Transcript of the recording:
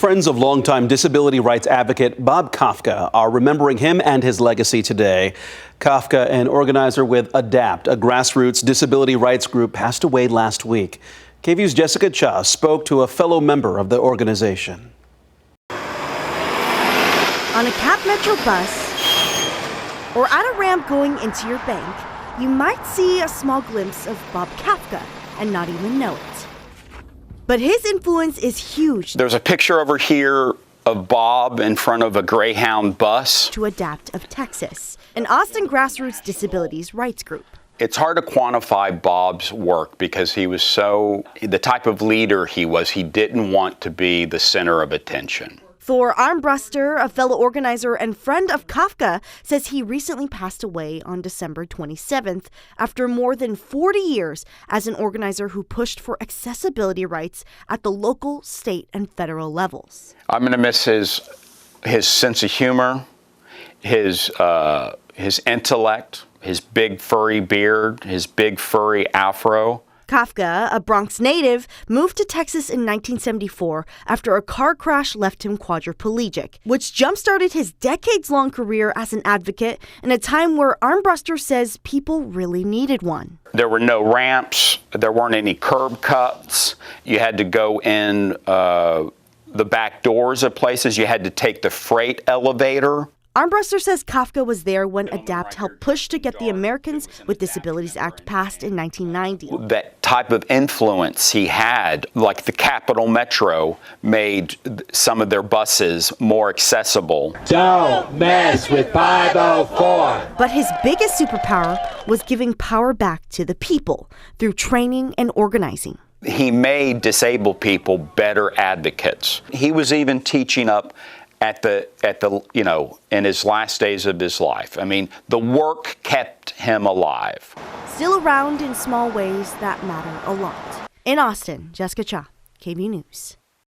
Friends of longtime disability rights advocate Bob Kafka are remembering him and his legacy today. Kafka, an organizer with ADAPT, a grassroots disability rights group, passed away last week. KVUE's Jessica Cha spoke to a fellow member of the organization. On a Cap Metro bus or at a ramp going into your bank, you might see a small glimpse of Bob Kafka and not even know it. But his influence is huge. There's a picture over here of Bob in front of a Greyhound bus. To ADAPT of Texas, an Austin grassroots disabilities rights group. It's hard to quantify Bob's work because he was the type of leader he was. He didn't want to be the center of attention. Thor Armbruster, a fellow organizer and friend of Kafka, says he recently passed away on December 27th after more than 40 years as an organizer who pushed for accessibility rights at the local, state, and federal levels. I'm going to miss his sense of humor, his intellect, his big furry beard, his big furry afro. Kafka, a Bronx native, moved to Texas in 1974 after a car crash left him quadriplegic, which jump-started his decades-long career as an advocate in a time where Armbruster says people really needed one. There were no ramps. There weren't any curb cuts. You had to go in the back doors of places. You had to take the freight elevator. Armbruster says Kafka was there when ADAPT helped push to get the Americans with Disabilities Act passed in 1990. That type of influence he had, like the Capital Metro, made some of their buses more accessible. Don't mess with 504. But his biggest superpower was giving power back to the people through training and organizing. He made disabled people better advocates. He was even teaching up at the in his last days of his life. I mean, the work kept him alive. Still around in small ways that matter a lot. In Austin, Jessica Cha, KVUE News.